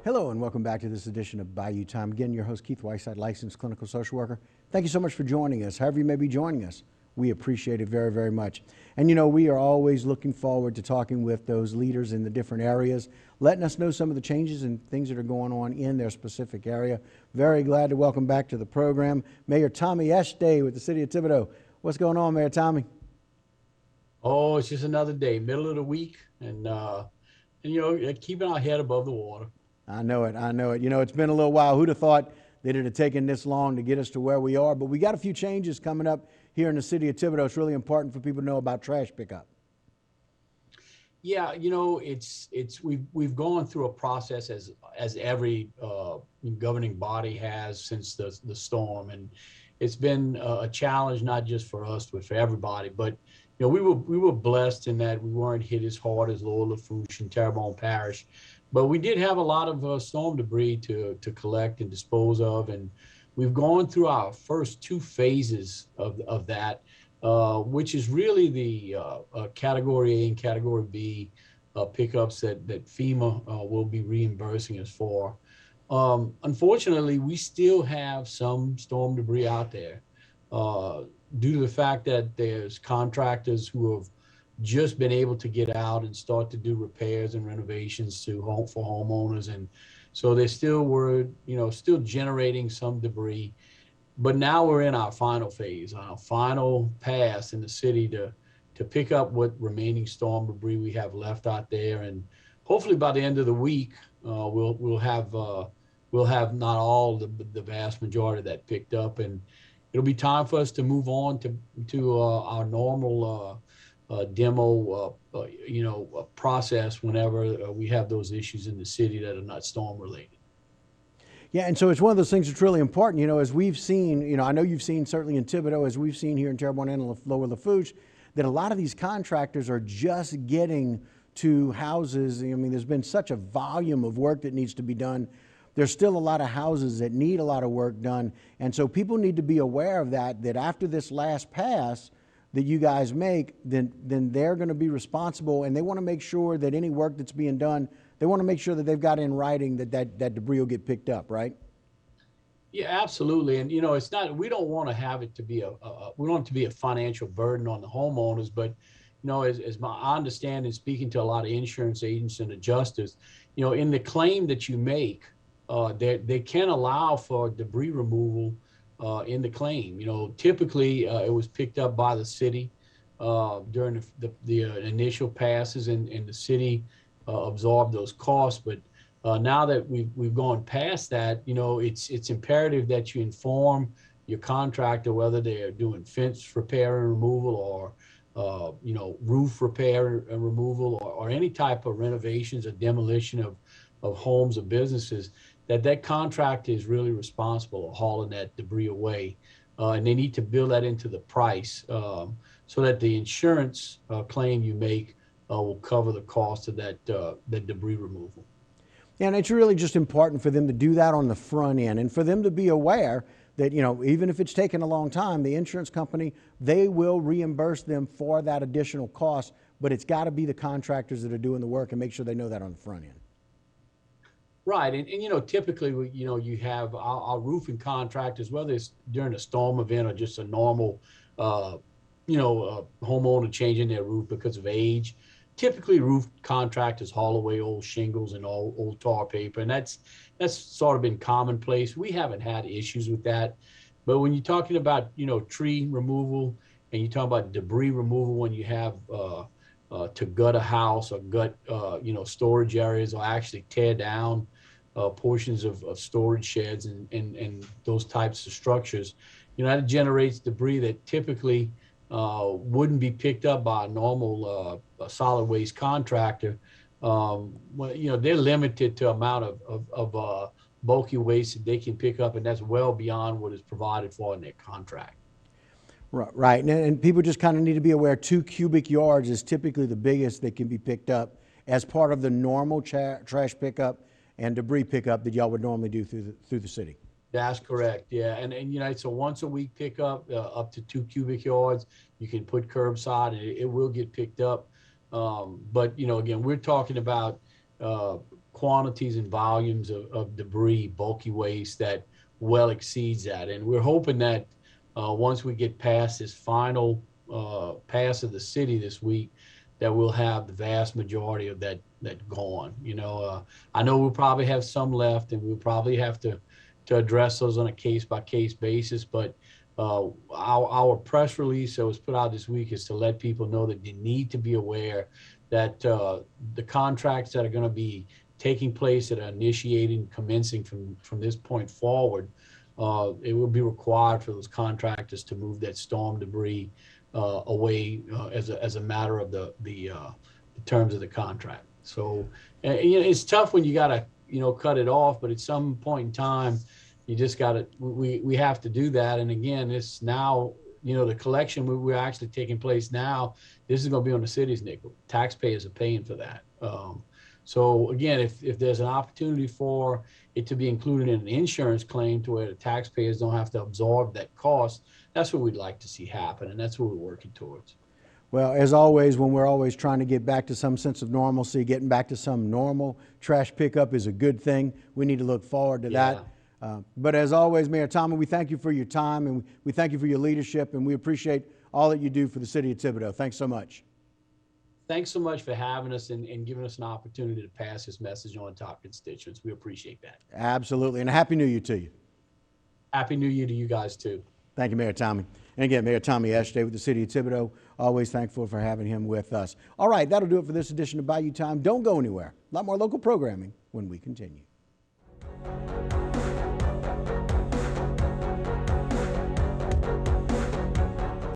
Hello and welcome back to this edition of Bayou Time. Again, your host Keith Whiteside, licensed clinical social worker. Thank you so much for joining us. However you may be joining us, we appreciate it very, very much. And you know, we are always looking forward to talking with those leaders in the different areas, letting us know some of the changes and things that are going on in their specific area. Very glad to welcome back to the program Mayor Tommy Eschete with the City of Thibodaux. What's going on, Mayor Tommy? Oh, it's just another day, middle of the week, and you know, keeping our head above the water. I know it. I know it. You know, it's been a little while. Who'd have thought that it had taken this long to get us to where we are? But we got a few changes coming up here in the City of Thibodaux. It's really important for people to know about trash pickup. Yeah, you know, we've gone through a process as every governing body has since the storm, and it's been a challenge not just for us but for everybody. But you know, we were blessed in that we weren't hit as hard as Lower Lafourche and Terrebonne Parish, but we did have a lot of storm debris to collect and dispose of, and we've gone through our first two phases of that, which is really the Category A and Category B pickups that FEMA will be reimbursing us for. Unfortunately, we still have some storm debris out there due to the fact that there's contractors who have just been able to get out and start to do repairs and renovations for homeowners, and so they still were, you know, still generating some debris. But now we're in our final phase, our final pass in the city to pick up what remaining storm debris we have left out there, and hopefully by the end of the week we'll have not all the vast majority of that picked up, and it'll be time for us to move on to our normal demo process whenever we have those issues in the city that are not storm related. Yeah, and so it's one of those things that's really important, you know, as we've seen, you know, I know you've seen certainly in Thibodaux, as we've seen here in Terrebonne and Lower Lafourche, that a lot of these contractors are just getting to houses. I mean, there's been such a volume of work that needs to be done. There's still a lot of houses that need a lot of work done. And so people need to be aware of that after this last pass that you guys make, then they're going to be responsible, and they want to make sure that any work that's being done, they want to make sure that they've got in writing that debris will get picked up, right? Yeah, absolutely. And you know, it's not, we don't want to have it to be we don't want it to be a financial burden on the homeowners, but you know, as I understand and speaking to a lot of insurance agents and adjusters, you know, in the claim that you make, they can allow for debris removal in the claim. You know, typically it was picked up by the city during the initial passes, and the city absorbed those costs. But now that we've gone past that, you know, it's imperative that you inform your contractor whether they're doing fence repair and removal, or you know, roof repair and removal, or any type of renovations or demolition of homes or businesses, that contractor is really responsible for hauling that debris away, and they need to build that into the price so that the insurance claim you make will cover the cost of that debris removal. And it's really just important for them to do that on the front end, and for them to be aware that, you know, even if it's taken a long time, the insurance company, they will reimburse them for that additional cost, but it's got to be the contractors that are doing the work, and make sure they know that on the front end. Right, and you know, typically, you know, you have our roofing contractors, whether it's during a storm event or just a normal, homeowner changing their roof because of age. Typically, roof contractors haul away old shingles and old tar paper, and that's sort of been commonplace. We haven't had issues with that, but when you're talking about, you know, tree removal, and you talk about debris removal when you have to gut a house or gut storage areas, or actually tear down portions of storage sheds and those types of structures, you know, that generates debris that typically wouldn't be picked up by a normal solid waste contractor. Well, you know, they're limited to amount of bulky waste that they can pick up, and that's well beyond what is provided for in their contract. Right, and people just kind of need to be aware 2 cubic yards is typically the biggest that can be picked up as part of the normal trash pickup and debris pickup that y'all would normally do through the city. That's correct. Yeah, and you know, it's a once a week pickup up to 2 cubic yards. You can put curbside, and it will get picked up. But you know, again, we're talking about quantities and volumes of debris, bulky waste that well exceeds that. And we're hoping that once we get past this final pass of the city this week, that we'll have the vast majority of that gone. I know we'll probably have some left, and we'll probably have to address those on a case-by-case basis. But our press release that was put out this week is to let people know that they need to be aware that the contracts that are going to be taking place, that are initiating, commencing from this point forward, it will be required for those contractors to move that storm debris away as a matter of the terms of the contract. So it's tough when you got to cut it off, but at some point in time, you just got to we have to do that. And again, it's now the collection we're actually taking place now. This is going to be on the city's nickel. Taxpayers are paying for that. So again, if there's an opportunity for it to be included in an insurance claim to where the taxpayers don't have to absorb that cost, that's what we'd like to see happen, and that's what we're working towards. Well, as always, when we're always trying to get back to some sense of normalcy, getting back to some normal trash pickup is a good thing. We need to look forward to that. But as always, Mayor Tommy, we thank you for your time, and we thank you for your leadership, and we appreciate all that you do for the city of Thibodaux. Thanks so much. Thanks so much for having us and giving us an opportunity to pass this message on to our constituents. We appreciate that. Absolutely, and a Happy New Year to you. Happy New Year to you guys, too. Thank you, Mayor Tommy. And again, Mayor Tommy Eschete with the city of Thibodaux. Always thankful for having him with us. All right, that'll do it for this edition of Bayou Time. Don't go anywhere. A lot more local programming when we continue.